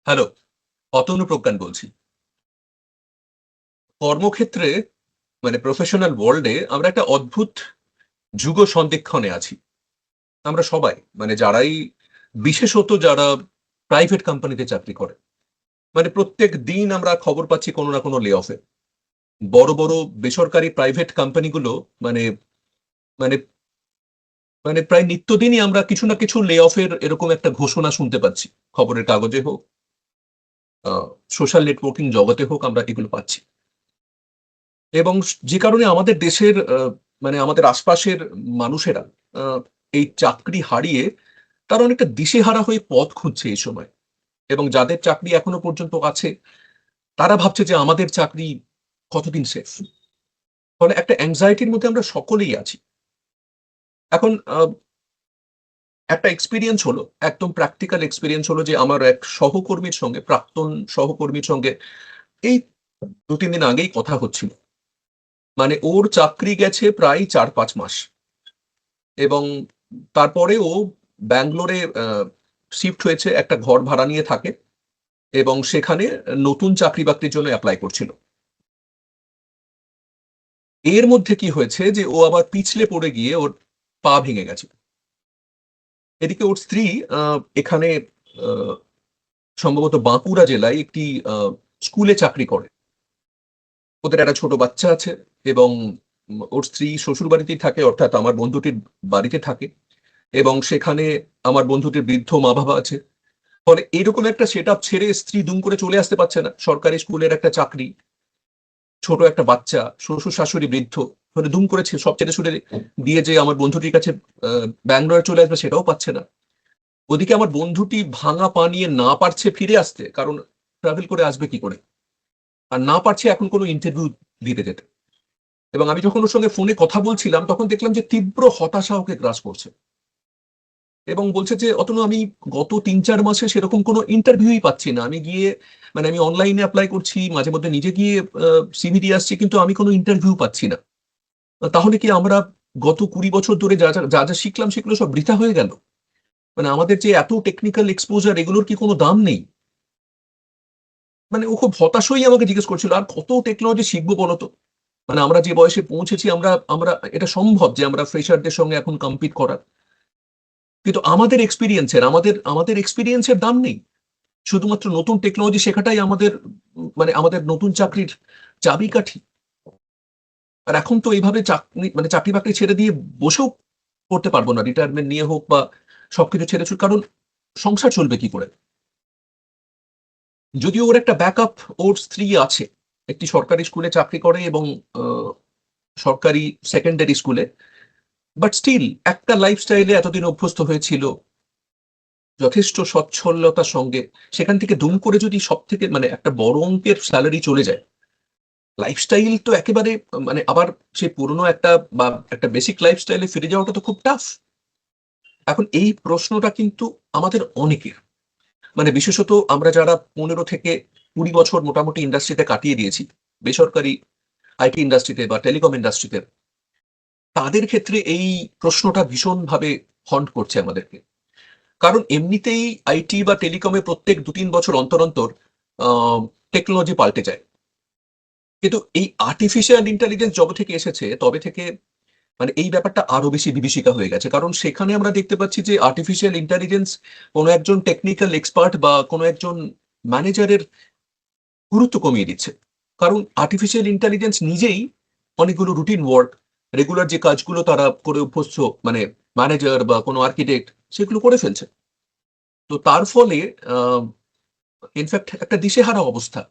Hello, Atanu Pragyan বলছি। কর্মক্ষেত্রে মানে প্রফেশনাল ওয়ার্ল্ডে আমরা একটা অদ্ভুত যুগ সন্ধিক্ষণে আছি। আমরা সবাই মানে যারাই, বিশেষত যারা প্রাইভেট কোম্পানিতে চাকরি করে, মানে প্রত্যেক দিন আমরা খবর পাচ্ছি কোনো না কোনো লে অফে। বড় বড় বেসরকারি প্রাইভেট কোম্পানিগুলো মানে মানে মানে প্রায় নিত্যদিনই আমরা কিছু না কিছু লে অফের এরকম একটা ঘোষণা শুনতে পাচ্ছি। খবরের কাগজে হোক, সোশ্যাল নেটওয়ার্কিং জগতে হোক, আমরা এগুলো পাচ্ছি। এবং যে কারণে আমাদের দেশের মানে আমাদের আশপাশের মানুষেরা আহ, এই চাকরি হারিয়ে তারা অনেকটা দিশেহারা হয়ে পথ খুঁজছে এই সময়। এবং যাদের চাকরি এখনো পর্যন্ত আছে তারা ভাবছে যে আমাদের চাকরি কতদিন সেফ। ফলে একটা অ্যাংজাইটির মধ্যে আমরা সকলেই আছি এখন। একটা এক্সপিরিয়েন্স হলো, একদম প্র্যাকটিক্যাল এক্সপিরিয়েন্স হলো যে আমার এক সহকর্মীর সঙ্গে, প্রাক্তন সহকর্মীর সঙ্গে এই 2-3 দিন আগেই কথা হচ্ছিল। মানে ওর চাকরি গেছে প্রায় 4-5 মাস, এবং তারপরে ও ব্যাঙ্গালোরে শিফট হয়েছে, একটা ঘর ভাড়া নিয়ে থাকে এবং সেখানে নতুন চাকরি বাকরির জন্য অ্যাপ্লাই করছিল। এর মধ্যে কি হয়েছে যে ও আবার পিছলে পড়ে গিয়ে ওর পা ভেঙে গেছে। এদিকে ওর স্ত্রী এখানে আহ, সম্ভবত বাঁকুড়া জেলায় একটি স্কুলে চাকরি করে। ওদের একটা ছোট বাচ্চা আছে, এবং ওর স্ত্রী শ্বশুর বাড়িতেই থাকে, অর্থাৎ আমার বন্ধুটির বাড়িতে থাকে। এবং সেখানে আমার বন্ধুটির বৃদ্ধ মা বাবা আছে। ফলে এরকম একটা সেট আপ ছেড়ে স্ত্রী দুম করে চলে আসতে পারছে না, সরকারি স্কুলের একটা চাকরি, ছোট একটা বাচ্চা, শ্বশুর শাশুড়ি বৃদ্ধ। ফলে দুম করে সব ছেড়ে ছুড়ে দিয়ে যে আমার বন্ধুটির কাছে ব্যাঙ্গালোরে চলে আসবে সেটাও পাচ্ছে না। ওদিকে আমার বন্ধুটি ভাঙা পা নিয়ে না পারছে ফিরে আসতে, কারণ ট্রাভেল করে আসবে কি করে, আর না পারছে এখন কোনো ইন্টারভিউ দিতে যেতে। এবং আমি যখন ওর সঙ্গে ফোনে কথা বলছিলাম তখন দেখলাম যে তীব্র হতাশা ওকে গ্রাস করছে, এবং বলছে যে অতনু, আমি গত 3-4 মাসে সেরকম কোনো ইন্টারভিউই পাচ্ছি না। আমি গিয়ে মানে আমি অনলাইনে অ্যাপ্লাই করছি, মাঝে মধ্যে নিজে গিয়ে সিভি দিয়ে আসছি, কিন্তু আমি কোনো ইন্টারভিউ পাচ্ছি না। তাহলে কি আমরা গত 20 বছর ধরে যা যা যা যা শিখলাম সেগুলো সব বৃথা হয়ে গেল? মানে আমাদের যে এত টেকনিক্যাল এক্সপোজার, এগুলোর কি কোনো দাম নেই? মানে ও খুব হতাশ হয়েই আমাকে জিজ্ঞেস করছিল, আর কত টেকনোলজি শিখবো বলতো। মানে আমরা যে বয়সে পৌঁছেছি, আমরা আমরা এটা সম্ভব যে আমরা ফ্রেশারদের সঙ্গে এখন কম্পিট করার, কিন্তু আমাদের এক্সপিরিয়েন্সের আমাদের আমাদের এক্সপিরিয়েন্সের দাম নেই। শুধুমাত্র নতুন টেকনোলজি শেখাটাই আমাদের মানে আমাদের নতুন চাকরির চাবিকাঠি। আর এখন তো এইভাবে চাকরি মানে চাকরি বাকরি ছেড়ে দিয়ে বসেও করতে পারবো না, রিটায়ারমেন্ট নিয়ে হোক বা সবকিছু ছেড়ে ছুড়ে, কারণ সংসার চলবে কি করে? যদিও ওর একটা ব্যাকআপ, ওর স্ত্রী আছে, একটি সরকারি স্কুলে চাকরি করে, এবং আহ, সরকারি সেকেন্ডারি স্কুলে। বাট স্টিল একটা লাইফস্টাইলে এতদিন অভ্যস্ত হয়েছিল, যথেষ্ট সচ্ছলতার সঙ্গে। সেখান থেকে দুম করে যদি সব থেকে মানে একটা বড় অঙ্কের স্যালারি চলে যায়, লাইফস্টাইল তো একেবারে মানে আবার সেই পুরনো একটা বা একটা বেসিক লাইফস্টাইলে ফিরে যাওয়াটা তো খুব টাফ। এখন এই প্রশ্নটা কিন্তু আমাদের অনেকের, মানে বিশেষত আমরা যারা 15 থেকে 20 বছর মোটামুটি ইন্ডাস্ট্রিতে কাটিয়ে দিয়েছি, বেসরকারি আইটি ইন্ডাস্ট্রিতে বা টেলিকম ইন্ডাস্ট্রিতে, তাদের ক্ষেত্রে এই প্রশ্নটা ভীষণভাবে হন্ট করছে আমাদেরকে। কারণ এমনিতেই আইটি বা টেলিকমে প্রত্যেক 2-3 বছর অন্তর অন্তর টেকনোলজি পাল্টে যায়। কিন্তু এই আর্টিফিশিয়াল ইন্টেলিজেন্স যবে থেকে এসেছে তবে থেকে মানে এই ব্যাপারটা আরো বেশি বিভীষিকা হয়ে গেছে, কারণ সেখানে আমরা দেখতে পাচ্ছি যে আর্টিফিশিয়াল ইন্টেলিজেন্স কোনো একজন টেকনিক্যাল এক্সপার্ট বা কোনো একজন ম্যানেজারের গুরুত্ব কমিয়ে দিচ্ছে। কারণ আর্টিফিশিয়াল ইন্টেলিজেন্স নিজেই অনেকগুলো রুটিন ওয়ার্ক, রেগুলার যে কাজগুলো তারা করে অভ্যস্ত, মানে ম্যানেজার বা কোনো আর্কিটেক্ট, সেগুলো করে ফেলছে। তো তার ফলে ইনফ্যাক্ট একটা দিশেহারা অবস্থা।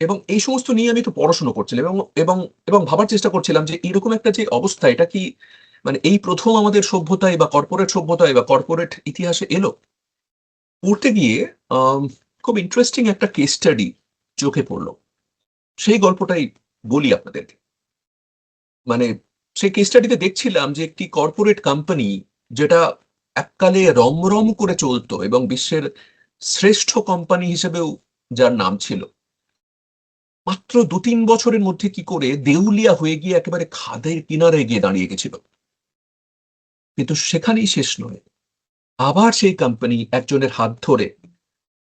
এবং এই সমস্ত নিয়ে আমি একটু পড়াশোনা করছিলাম, এবং এবং এবং ভাবার চেষ্টা করছিলাম যে এরকম একটা যে অবস্থা, এটা কি মানে এই প্রথম আমাদের সভ্যতায় বা কর্পোরেট সভ্যতায় বা কর্পোরেট ইতিহাসে এলো? পড়তে গিয়ে আম, খুব ইন্টারেস্টিং একটা কেস স্টাডি চোখে পড়লো। সেই গল্পটাই বলি আপনাদেরকে। মানে সেই কেস স্টাডিতে দেখছিলাম যে একটি কর্পোরেট কোম্পানি, যেটা এককালে রমরম করে চলতো এবং বিশ্বের শ্রেষ্ঠ কোম্পানি হিসেবেও যার নাম ছিল, মাত্র 2-3 বছরের মধ্যে কি করে দেউলিয়া হয়ে গিয়ে একেবারে খাদের কিনারে গিয়ে দাঁড়িয়ে গেছিল। কিন্তু সেখানেই শেষ নয়, আবার সেই কোম্পানি একজনের হাত ধরে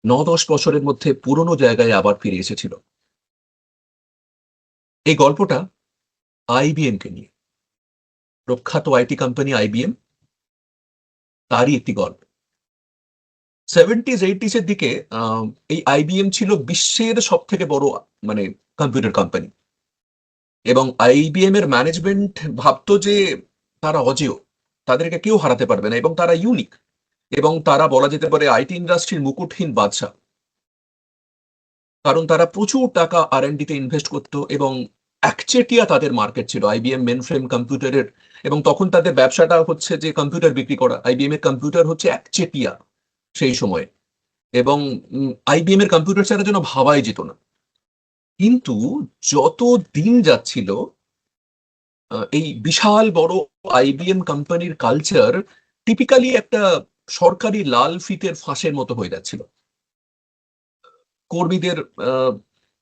9-10 বছরের মধ্যে পুরনো জায়গায় আবার ফিরে এসেছিল। এই গল্পটা আইবিএম কে নিয়ে। প্রখ্যাত আইটি কোম্পানি আইবিএম, তারই একটি গল্প। 70s 80s এর দিকে এই আইবিএম ছিল বিশ্বের সব থেকে বড় মানে কম্পিউটার কোম্পানি। এবং আইবিএম এর ম্যানেজমেন্ট ভাবতো যে তারা অজেয়, তাদেরকে কেউ হারাতে পারবে না এবং তারা ইউনিক। এবং তারা বলা যেতে পারে আইটি ইন্ডাস্ট্রির মুকুটহীন বাদশা, কারণ তারা প্রচুর টাকা আর&ডি তে ইনভেস্ট করতো এবং একচেটিয়া তাদের মার্কেট ছিল আইবিএম মেন ফ্রেম কম্পিউটারের। এবং তখন তাদের ব্যবসাটা হচ্ছে যে কম্পিউটার বিক্রি করা। আইবিএম এর কম্পিউটার হচ্ছে একচেটিয়া সেই সময়ে। এবং আইবিএম এর কম্পিউটার ছাড়া যেন ভাবাই যেত না। কিন্তু যত দিন যাচ্ছিল এই বিশাল বড় আইবিএম কোম্পানির কালচার টিপিক্যালি একটা সরকারি লাল ফিতের ফাঁসের মতো হয়ে যাচ্ছিল। কর্মীদের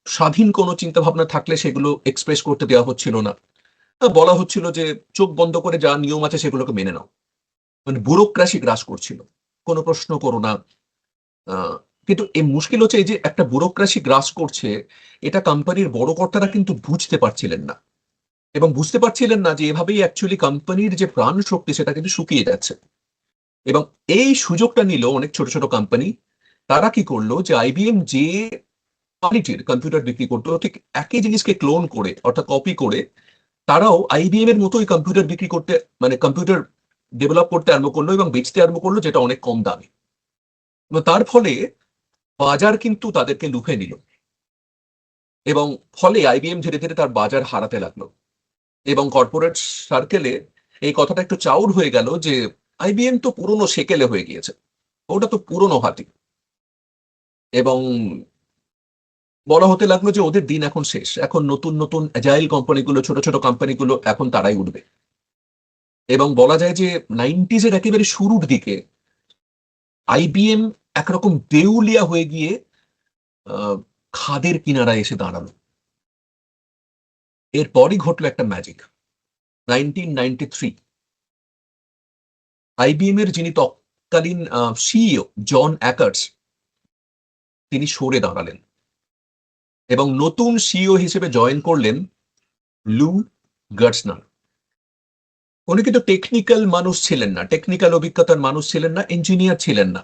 স্বাধীন কোনো চিন্তা ভাবনা থাকলে সেগুলো এক্সপ্রেস করতে দেওয়া হচ্ছিল না। বলা হচ্ছিল যে চোখ বন্ধ করে যা নিয়ম আছে সেগুলোকে মেনে নাও। মানে ব্যুরোক্রাসি গ্রাস করছিল, কোনো প্রশ্ন করো না। কিন্তু এই মুশকিল হচ্ছে এই যে একটা ব্যুরোক্রাসি গ্রাস করছে, এটা কোম্পানির বড় কর্তারা কিন্তু বুঝতে পারছিলেন না। এবং বুঝতে পারছিলেন না যে এভাবেই অ্যাকচুয়ালি কোম্পানির যে প্রাণ শক্তি সেটা কিন্তু শুকিয়ে যাচ্ছে। এবং এই সুযোগটা নিল অনেক ছোট ছোট কোম্পানি। তারা কি করলো যে আইবিএম যে কোয়ালিটির কম্পিউটার বিক্রি করতো ঠিক একই জিনিসকে ক্লোন করে অর্থাৎ কপি করে তারাও আইবিএম এর মতোই কম্পিউটার বিক্রি করতে মানে কম্পিউটার ডেভেলপ করতে আরম্ভ করলো এবং বেচতে আরম্ভ করলো, যেটা অনেক কম দামে। এবং তার ফলে বাজার কিন্তু তাদেরকে লুফে নিল এবং ফলে আইবিএম ধীরে ধীরে তার বাজার হারাতে লাগলো। এবং কর্পোরেট সার্কেলে এই কথাটা একটু চাউর হয়ে গেল যে আইবিএম তো পুরনো সেকেলে হয়ে গিয়েছে, ওটা তো পুরনো হাতি। এবং বলা হতে লাগলো যে ওদের দিন এখন শেষ, এখন নতুন নতুন অ্যাজাইল কোম্পানিগুলো, ছোট ছোট কোম্পানিগুলো এখন তারাই উঠবে। এবং বলা যায় যে 90s এর একেবারে শুরুর দিকে আইবিএম একরকম দেউলিয়া হয়ে গিয়ে আহ, খাদের কিনারায় এসে দাঁড়ালো। এরপরই ঘটলো একটা ম্যাজিক। 1993 আইবিএম এর যিনি তৎকালীন সিইও জন অ্যাকার্স, তিনি সরে দাঁড়ালেন এবং নতুন সিইও হিসেবে জয়েন করলেন লু গার্টসনার। উনি কিন্তু টেকনিক্যাল মানুষ ছিলেন না, টেকনিক্যাল অভিজ্ঞতার মানুষ ছিলেন না, ইঞ্জিনিয়ার ছিলেন না।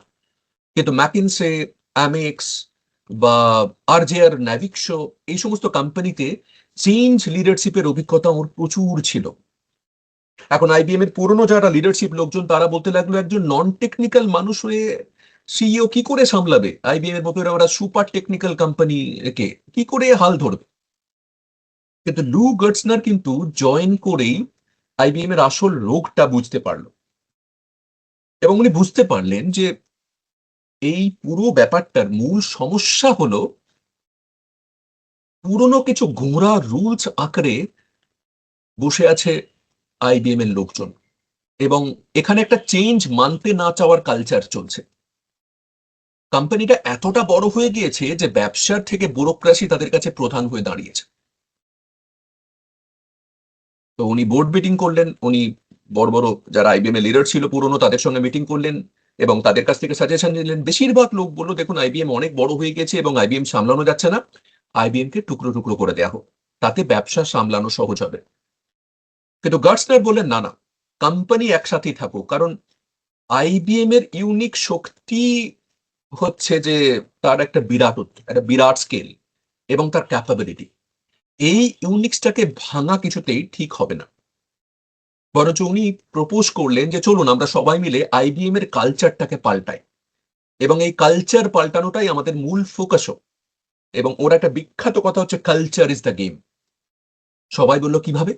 কিন্তু ম্যাকিনসে, অ্যামেক্স বা আরজেআর ন্যাভিক্সো এই সমস্ত কোম্পানিতে চেঞ্জ লিডারশিপের অভিজ্ঞতা ওর প্রচুর ছিল। এখন আইবিএম এর পুরনো যারা লিডারশিপ লোকজন তারা বলতে লাগলো একজন নন টেকনিক্যাল মানুষ হয়ে সিইও কি করে সামলাবে আইবিএম এর মতো ওরা সুপার টেকনিক্যাল কোম্পানি কে, কি করে হাল ধরবে। কিন্তু লু গার্টসনার কিন্তু জয়েন করেই আইবিএম এর আসল রোগটা বুঝতে পারলো। এবং উনি বুঝতে পারলেন যে এই পুরো ব্যাপারটার মূল সমস্যা হলো পুরনো কিছু গোঁড়া রুলস আকারে বসে আছে আইবিএম এর লোকজন। এবং এখানে একটা চেঞ্জ মানতে না চাওয়ার কালচার চলছে। কোম্পানিটা এতটা বড় হয়ে গিয়েছে যে ব্যবসার থেকে ব্যুরোক্রাসি তাদের কাছে প্রধান হয়ে দাঁড়িয়েছে। তো উনি বোর্ড মিটিং করলেন, উনি বড় বড় যারা আইবিএম এর লিডার ছিল পুরনো তাদের সঙ্গে মিটিং করলেন এবং তাদের কাছ থেকে সাজেশন নিলেন। বেশিরভাগ লোক বললো দেখুন আইবিএম অনেক বড় হয়ে গেছে এবং আইবিএম সামলানো যাচ্ছে না, আইবিএম কে টুকরো টুকরো করে দেওয়া হোক, তাতে ব্যবসা সামলানো সহজ হবে। কিন্তু গার্টসনার বললেন না না, কোম্পানি একসাথেই থাকুক, কারণ আইবিএম এর ইউনিক শক্তি হচ্ছে যে তার একটা বিরাট স্কেল এবং তার ক্যাপাবিলিটি। এই ইউনিক্সটাকে ভাঙা কিছুতেই ঠিক হবে না। বরঞ্চ উনি প্রপোজ করলেন যে চলুন আমরা সবাই মিলে আইবিএম এর কালচারটাকে পাল্টাই এবং এই কালচার পাল্টানোটাই আমাদের মূল ফোকাস হোক। এবং ওর একটা বিখ্যাত কথা হচ্ছে কালচার ইজ দ্য গেম। সবাই বলল কিভাবে।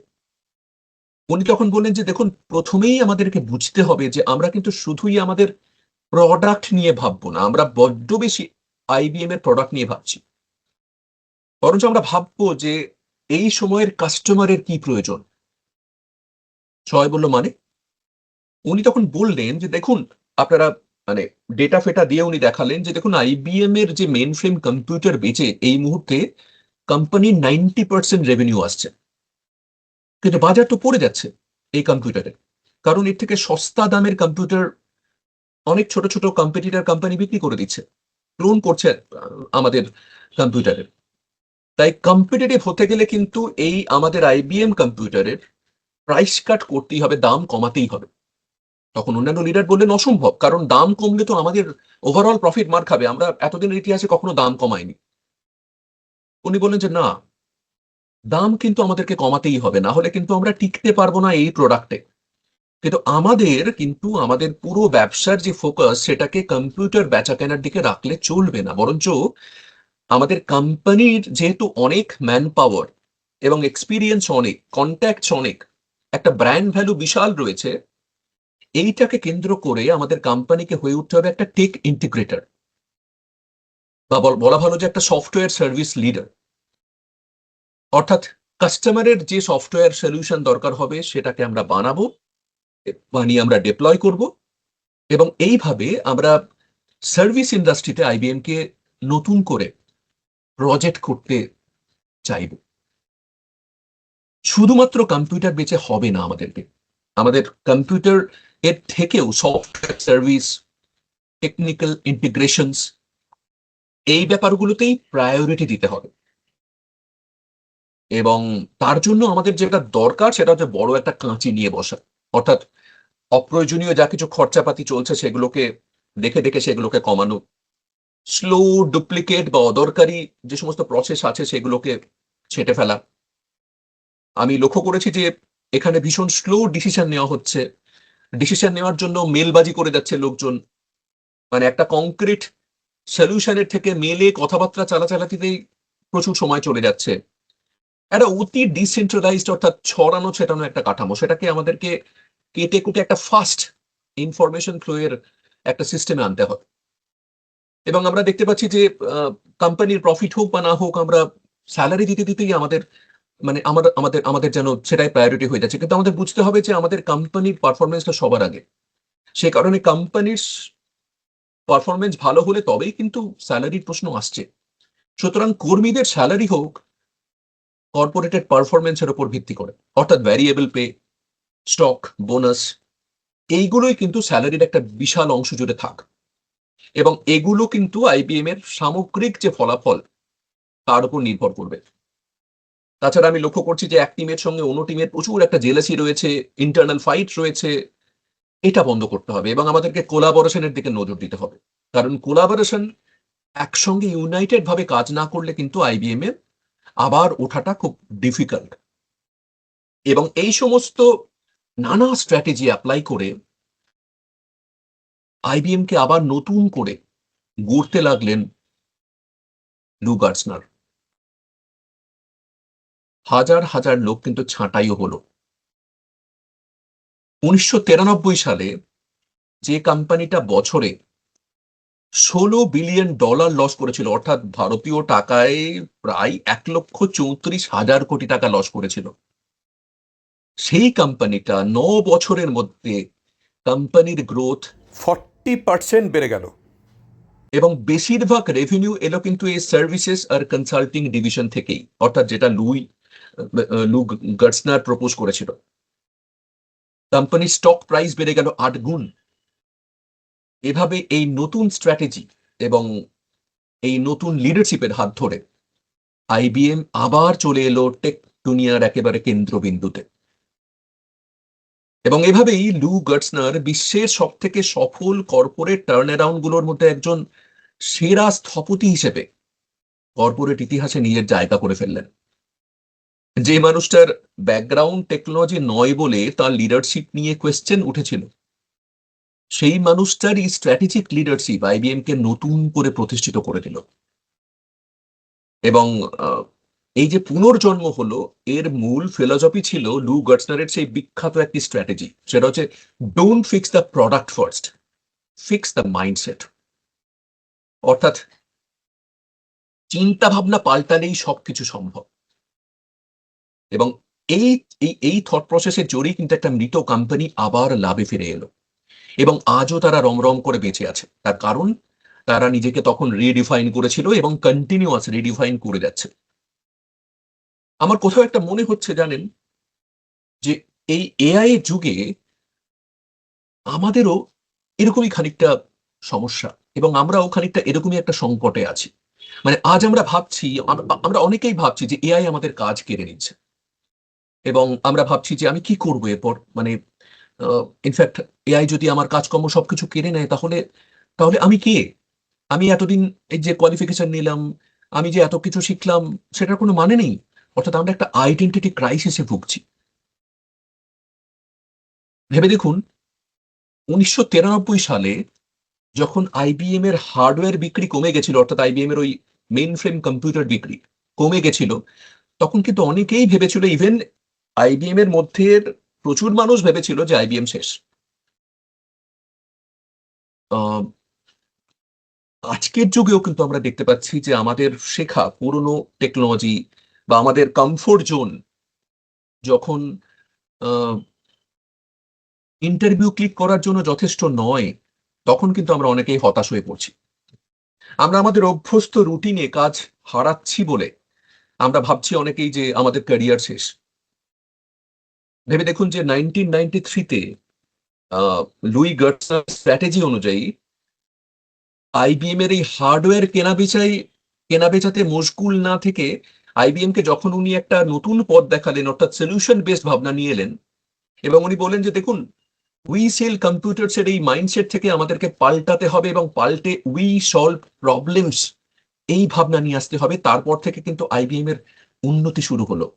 উনি তখন বললেন যে দেখুন প্রথমেই আমাদেরকে বুঝতে হবে যে আমরা কিন্তু শুধুই আমাদের প্রোডাক্ট নিয়ে ভাববো না, আমরা বড্ড বেশি আইবিএম এর প্রোডাক্ট নিয়ে ভাবছি। বরঞ্চ আমরা ভাববো যে এই সময়ের কাস্টমারের কি প্রয়োজন। সবাই বলল মানে। উনি তখন বললেন যে দেখুন আপনারা মানে ডেটা ফেটা দিয়ে উনি দেখালেন যে দেখুন আইবিএম এর যে মেন ফ্রেম কম্পিউটার বেচে এই মুহূর্তে কোম্পানির 90% রেভিনিউ আসছে, কিন্তু বাজার তো পড়ে যাচ্ছে এই কম্পিউটারে। কারণ এর থেকে সস্তা দামের কম্পিউটার অনেক ছোট ছোট কম্পিটিটর কোম্পানি বিক্রি করে দিচ্ছে। ক্লোন করছে আমাদের কম্পিউটারের। তাই কম্পিটিটিভ হতে গেলে কিন্তু এই আমাদের আইবিএম কম্পিউটারের প্রাইস কাট করতেই হবে, দাম কমাতেই হবে। তখন অন্যান্য লিডার বললেন অসম্ভব, কারণ দাম কমলে তো আমাদের ওভারঅল প্রফিট মার খাবে, আমরা এতদিনের ইতিহাসে কখনো দাম কমাইনি। উনি বললেন যে না, দাম কিন্তু আমাদেরকে কমাতেই হবে, না হলে কিন্তু আমরা টিকতে পারবো না এই প্রোডাক্টে। কিন্তু আমাদের পুরো ব্যবসার যে ফোকাস, সেটাকে কম্পিউটার বেচা কেনার দিকে রাখলে চলবে না, বরঞ্চ আমাদের কোম্পানির যেহেতু অনেক ম্যান পাওয়ার এবং এক্সপিরিয়েন্স অনেক, কন্ট্যাক্টস অনেক, একটা ব্র্যান্ড ভ্যালু বিশাল রয়েছে, এইটাকে কেন্দ্র করে আমাদের কোম্পানিকে হয়ে উঠতে হবে একটা টেক ইন্টিগ্রেটর, বা বলা ভালো যে একটা সফটওয়্যার সার্ভিস লিডার। অর্থাৎ কাস্টমারের যে সফটওয়্যার সলিউশন দরকার হবে সেটাকে আমরা বানিয়ে আমরা ডিপ্লয় করব, এবং এইভাবে আমরা সার্ভিস ইন্ডাস্ট্রিতে আইবিএম কে নতুন করে প্রজেক্ট করতে চাইব। শুধুমাত্র কম্পিউটার বেচে হবে না, আমাদের কম্পিউটার এর থেকেও সফটওয়্যার সার্ভিস, টেকনিক্যাল ইন্টিগ্রেশনস, এই ব্যাপারগুলোতেই প্রায়োরিটি দিতে হবে। এবং তার জন্য আমাদের যেটা দরকার সেটা হচ্ছে বড় একটা কাঁচি নিয়ে বসা। অর্থাৎ অপ্রয়োজনীয় যা কিছু খরচাপাতি চলছে সেগুলোকে দেখে দেখে সেগুলোকে কমানো, স্লো, ডুপ্লিকেট বা অদরকারি যে সমস্ত প্রসেস আছে সেগুলোকে ছেঁটে ফেলা। আমি লক্ষ্য করেছি যে এখানে ভীষণ স্লো ডিসিশন নেওয়া হচ্ছে, ডিসিশন নেওয়ার জন্য মেলবাজি করে যাচ্ছে লোকজন, মানে একটা কংক্রিট সলিউশনের থেকে মেলে কথাবার্তা চালাচালাতিতেই প্রচুর সময় চলে যাচ্ছে। একটা অতি ডিসেন্ট্রালাইজড, অর্থাৎ ছড়ানো ছেটানো একটা কাঠামো, সেটাকে আমাদেরকে কেটে কুটে একটা ফাস্ট ইনফরমেশন ফ্লো এর একটা সিস্টেমে আনতে হবে। এবং আমরা দেখতে পাচ্ছি যে কোম্পানির প্রফিট হোক বা না হোক, আমরা স্যালারি দিতে দিতেই আমাদের মানে আমাদের আমাদের আমাদের যেন সেটাই প্রায়োরিটি হয়ে যাচ্ছে। কিন্তু আমাদের বুঝতে হবে যে আমাদের কোম্পানির পারফরমেন্সটা সবার আগে। সে কারণে কোম্পানির পারফরমেন্স ভালো হলে তবেই কিন্তু স্যালারির প্রশ্ন আসছে। সুতরাং কর্মীদের স্যালারি হোক কর্পোরেটেড পারফরমেন্সের উপর ভিত্তি করে, অর্থাৎ ভ্যারিয়েবল পে, স্টক, বোনাস, এইগুলোই কিন্তু স্যালারির একটা বিশাল অংশ জুড়ে থাক, এবং এগুলো কিন্তু আইবিএম এর সামগ্রিক যে ফলাফল তার উপর নির্ভর করবে। তাছাড়া আমি লক্ষ্য করছি যে এক টিমের সঙ্গে অন্য টিমের প্রচুর একটা জেলাসি রয়েছে, ইন্টারনাল ফাইট রয়েছে। এটা বন্ধ করতে হবে এবং আমাদেরকে কোলাবোরেশনের দিকে নজর দিতে হবে, কারণ কোলাবোরেশন, একসঙ্গে ইউনাইটেড ভাবে কাজ না করলে কিন্তু আইবিএম এর আবার ওঠাটা খুব ডিফিকাল্ট। এবং এই সমস্ত নানা স্ট্র্যাটেজি অ্যাপ্লাই করে আইবিএম কে আবার নতুন করে গড়তে লাগলেন লু গার্সনার। হাজার হাজার লোক কিন্তু ছাঁটাইও হলো। 1993 সালে যে কোম্পানিটা বছরে $16 বিলিয়ন লস করেছিল, অর্থাৎ ভারতীয় টাকায় প্রায় 1,34,000 কোটি টাকা লস করেছিল, সেই কোম্পানিটা 9 বছরের মধ্যে কোম্পানির গ্রোথ 40% বেড়ে গেল। এবং বেশিরভাগ রেভিনিউ এলো কিন্তু এই সার্ভিসেস আর কনসাল্টিং ডিভিশন থেকেই, অর্থাৎ যেটা লু গার্সনার প্রপোজ করেছিল। কোম্পানির স্টক প্রাইস বেড়ে গেল 8 গুণ। এভাবে এই নতুন স্ট্র্যাটেজি এবং এই নতুন লিডারশিপের হাত ধরে আইবিএম আবার চলে এলো টেক দুনিয়ার একেবারে কেন্দ্রবিন্দুতে। এবং এভাবেই লু গার্সনার বিশ্বের সব থেকে সফল কর্পোরেট টার্ন অ্যারাউন্ড গুলোর মধ্যে একজন সেরা স্থপতি হিসেবে কর্পোরেট ইতিহাসে নিজের জায়গা করে ফেললেন। যে মানুষটার ব্যাকগ্রাউন্ড টেকনোলজি নয় বলে তার লিডারশিপ নিয়ে কোয়েশ্চেন উঠেছিল, সেই মানুষটারই স্ট্র্যাটেজিক লিডারশিপ আইবিএম কে নতুন করে প্রতিষ্ঠিত করে দিল। এবং এই যে পুনর্জন্ম হলো, এর মূল ফিলসফি ছিল লু গার্সনারের সেই বিখ্যাত একটি স্ট্র্যাটেজি, সেটা হচ্ছে don't fix the product first, fix the mindset. অর্থাৎ চিন্তা ভাবনা পাল্টালেই সবকিছু সম্ভব। এবং এই এই থট প্রসেসের জোরেই কিন্তু একটা মৃত কোম্পানি আবার লাভে ফিরে এলো, এবং আজও তারা রমরম করে বেঁচে আছে। তার কারণ তারা নিজেকে তখন রিডিফাইন করেছিল এবং কন্টিনিউয়াস রিডিফাইন করে যাচ্ছে। আমার কোথাও একটা মনে হচ্ছে জানেন, যে এই এআই যুগে আমাদেরও এরকমই খানিকটা সমস্যা। এবং আমরাও খানিকটা এরকমই একটা সংকটে আছি। মানে আজ আমরা ভাবছি, আমরা অনেকেই ভাবছি যে এআই আমাদের কাজ কেড়ে নিচ্ছে, এবং আমরা ভাবছি যে আমি কি করবো এরপর। মানে ইনফ্যাক্ট এআই যদি আমার কাজকর্ম সবকিছু কেড়ে নেয়, তাহলে তাহলে আমি কে? আমি এতদিন এই যে কোয়ালিফিকেশন নিলাম, আমি যে এত কিছু শিখলাম, সেটার কোনো মানে নেই। অর্থাৎ আমরা একটা আইডেন্টিটি ক্রাইসিসে ভুগছি। ভেবে দেখুন, 1993 সালে যখন আইবিএম এর হার্ডওয়্যার বিক্রি কমে গেছিল, অর্থাৎ আইবিএম এর ওই মেইন ফ্রেম কম্পিউটার বিক্রি কমে গেছিল, তখন কিন্তু অনেকেই ভেবেছিল, ইভেন আইবিএম এর মধ্যে প্রচুর মানুষ ভেবেছিল যে আইবিএম শেষ। আহ, আজকের যুগেও কিন্তু আমরা দেখতে পাচ্ছি যে আমাদের শেখা পুরনো টেকনোলজি বা আমাদের কমফোর্ট জোন যখন ইন্টারভিউ ক্লিক করার জন্য যথেষ্ট নয়, তখন কিন্তু আমরা অনেকেই হতাশ হয়ে পড়ছি। আমরা আমাদের অভ্যস্ত রুটিনে কাজ হারাচ্ছি বলে আমরা ভাবছি অনেকেই যে আমাদের ক্যারিয়ার শেষ। ভেবে দেখুন যে 1993-তে লুই গার্টনার স্ট্র্যাটেজি অনুযায়ী আইবিএম এর এই হার্ডওয়্যার কেনাবেচাতে মশগুল না থেকে আইবিএম কে যখন উনি একটা নতুন পথ দেখালেন, অর্থাৎ সলিউশন বেসড ভাবনা নিয়ে এলেন, এবং উনি বলেন যে দেখুন, উই সেল কম্পিউটার্স এর এই মাইন্ডসেট থেকে আমাদেরকে পাল্টাতে হবে এবং পাল্টে উই সলভ প্রবলেমস, এই ভাবনা নিয়ে আসতে হবে। তারপর থেকে কিন্তু আইবিএম এর উন্নতি শুরু হলো,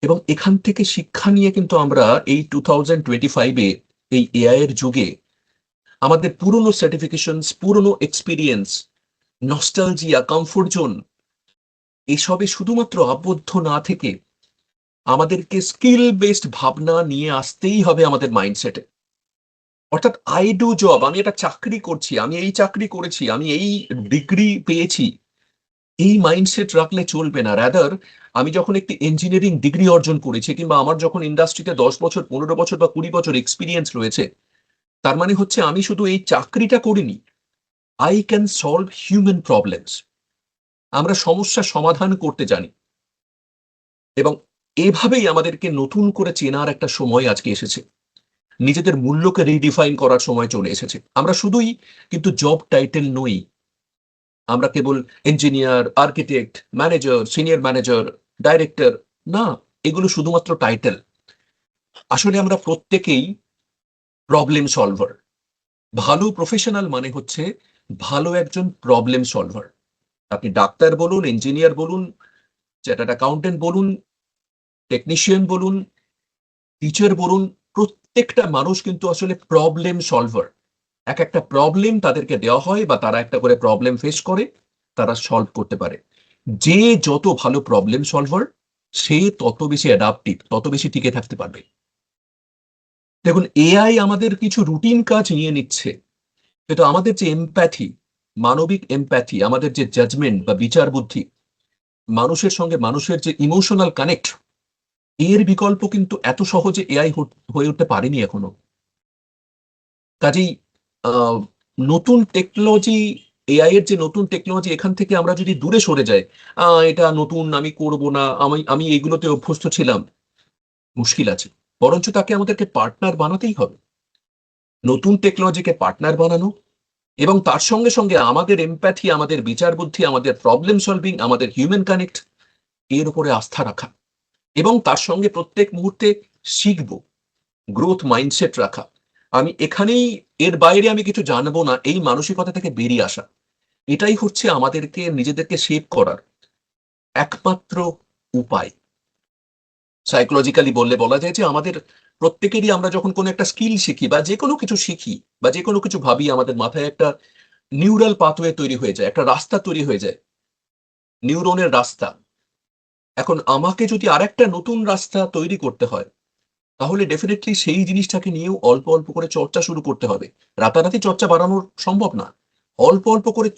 এবং এখান থেকে শিক্ষা নিয়ে কিন্তু আমরা এই 2025-এ এই এআই এর যুগে আমাদের পুরনো সার্টিফিকেশন, পুরনো এক্সপিরিয়েন্স, নস্টালজিয়া, কমফোর্ট জোন, এসবে শুধুমাত্র আবদ্ধ না থেকে আমাদেরকে স্কিল বেসড ভাবনা নিয়ে আসতেই হবে আমাদের মাইন্ডসেটে। অর্থাৎ আই ডু জব, আমি একটা চাকরি করছি, আমি এই চাকরি করেছি, আমি এই ডিগ্রি পেয়েছি, এই মাইন্ডসেট রাখলে চলবে না। রাদার, আমি যখন একটি ইঞ্জিনিয়ারিং ডিগ্রি অর্জন করেছি, কিংবা আমার যখন ইন্ডাস্ট্রিতে 10 বছর, 15 বছর বা 20 বছর এক্সপিরিয়েন্স রয়েছে, তার মানে হচ্ছে আমি শুধু এই চাকরিটা করিনি, I can solve human problems. আমরা সমস্যা সমাধান করতে জানি, এবং এভাবেই আমাদেরকে নতুন করে চেনার একটা সময় আজকে এসেছে। নিজেদের মূল্যকে রিডিফাইন করার সময় চলে এসেছে। আমরা শুধুই কিন্তু জব টাইটেল নই, আমরা কেবল engineer, architect, manager, senior manager, director না, এগুলো শুধুমাত্র টাইটেল। আসলে আমরা প্রত্যেকেই প্রবলেম সলভার। ভালো প্রফেশনাল মানে হচ্ছে ভালো একজন প্রবলেম সলভার। আপনি ডাক্তার বলুন, ইঞ্জিনিয়ার বলুন, চার্টার্ড অ্যাকাউন্টেন্ট বলুন, টেকনিশিয়ান বলুন, টিচার বলুন, প্রত্যেকটা মানুষ কিন্তু আসলে প্রবলেম সলভার। এক একটা প্রবলেম তাদেরকে দেওয়া হয় বা তারা একটা করে প্রবলেম ফেস করে, তারা সলভ করতে পারে। যে যত ভালো প্রবলেম সলভার, সে তত বেশি অ্যাডাপটিভ, তত বেশি টিকে থাকতে পারবে। দেখুন, এআই আমাদের কিছু রুটিন কাজ নিয়ে নিচ্ছে, কিন্তু আমাদের যে এমপ্যাথি, মানবিক এমপ্যাথি, আমাদের যে জাজমেন্ট বা বিচার বুদ্ধি, মানুষের সঙ্গে মানুষের যে ইমোশনাল কানেক্ট, এর বিকল্প কিন্তু এত সহজে এআই হয়ে উঠতে পারেনি এখনো। কাজেই আহ, নতুন টেকনোলজি, এআই এর যে নতুন টেকনোলজি, এখান থেকে আমরা যদি দূরে সরে যাই, এটা নতুন, আমি করব না, আমি আমি এইগুলোতে অভ্যস্ত ছিলাম, মুশকিল আছে। বরঞ্চ তাকে আমাদেরকে পার্টনার বানাতেই হবে, নতুন টেকনোলজিকে পার্টনার বানানো, এবং তার সঙ্গে সঙ্গে আমাদের এমপ্যাথি, আমাদের বিচার বুদ্ধি, আমাদের প্রবলেম সলভিং, আমাদের হিউম্যান কানেক্ট, এর উপরে আস্থা রাখা, এবং তার সঙ্গে প্রত্যেক মুহূর্তে শিখব, গ্রোথ মাইন্ডসেট রাখা। আমি এখানেই, এর বাইরে আমি কিছু জানবো না, এই মানসিকতা থেকে বেরিয়ে আসা, এটাই হচ্ছে আমাদেরকে নিজেদেরকে শেপ করার একমাত্র উপায়। সাইকোলজিক্যালি বললে বলা যায় যে আমাদের প্রত্যেকেরই, আমরা যখন কোনো একটা স্কিল শিখি বা যে কোনো কিছু শিখি বা যে কোনো কিছু ভাবি, আমাদের মাথায় একটা নিউরাল পাথওয়ে তৈরি হয়ে যায়, একটা রাস্তা তৈরি হয়ে যায়, নিউরনের রাস্তা। এখন আমাকে যদি আরেকটা নতুন রাস্তা তৈরি করতে হয়, তাহলে ডেফিনেটলি সেই জিনিসটাকে নিয়েও অল্প অল্প করে চর্চা শুরু করতে হবে। রাতারাতি চর্চা বাড়ানো সম্ভব না, অল্প অল্প করে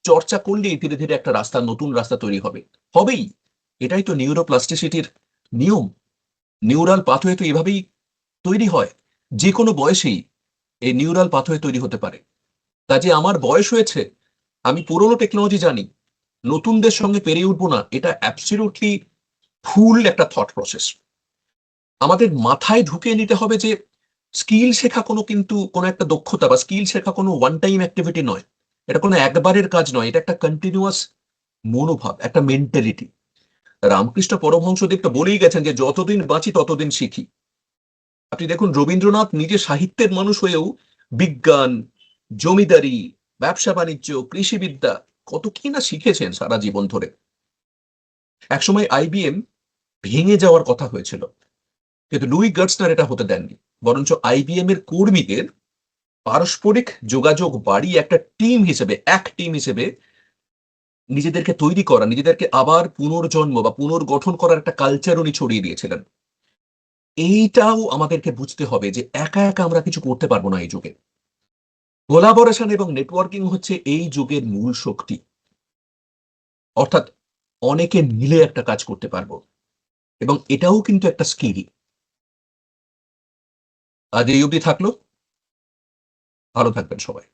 চর্চা করলেই ধীরে ধীরে একটা রাস্তা, নতুন রাস্তা তৈরি হবে, হবেই। এটাই তো নিউরোপ্লাস্টিসিটির নিয়ম। নিউরাল পাথওয়ে তো এভাবেই তৈরি হয়, যে কোনো বয়সেই এই নিউরাল পাথওয়ে তৈরি হতে পারে। কাজে আমার বয়স হয়েছে, আমি পুরোনো টেকনোলজি জানি, নতুনদের সঙ্গে পেরিয়ে উঠবো না, এটা অ্যাবসলিউটলি ভুল একটা থট প্রসেস। আমাদের মাথায় ঢুকিয়ে নিতে হবে যে স্কিল শেখা কোনো একটা দক্ষতা বা স্কিল শেখা কোনো ওয়ান টাইম অ্যাক্টিভিটি নয়। এটা কোনো একবারের কাজ নয়, এটা একটা কন্টিনিউয়াস মনোভাব, একটা মেন্টালিটি। রামকৃষ্ণ পরমহংসদেব তো বলেই গেছেন যে যতদিন বাঁচি ততদিন শিখি। আপনি দেখুন রবীন্দ্রনাথ নিজে সাহিত্যের মানুষ হয়েও বিজ্ঞান, জমিদারি, ব্যবসা বাণিজ্য, কৃষিবিদ্যা কত কি না শিখেছেন সারা জীবন ধরে। একসময় আইবিএম ভেঙে যাওয়ার কথা হয়েছিল, কিন্তু লুই গার্টসনার এটা হতে দেননি। বরঞ্চ আইবিএম এর কর্মীদের পারস্পরিক যোগাযোগ বাড়িয়ে একটা টিম হিসেবে, এক টিম হিসেবে নিজেদেরকে তৈরি করা, নিজেদেরকে আবার পুনর্জন্ম বা পুনর্গঠন করার একটা কালচার উনি ছড়িয়ে দিয়েছিলেন। এইটাও আমাদেরকে বুঝতে হবে যে একা একা আমরা কিছু করতে পারবো না এই যুগে। কোলাবোরেশন এবং নেটওয়ার্কিং হচ্ছে এই যুগের মূল শক্তি। অর্থাৎ অনেকে মিলে একটা কাজ করতে পারবো, এবং এটাও কিন্তু একটা স্কিল। আজ এই অবধি থাকলো। ভালো থাকবেন সবাই।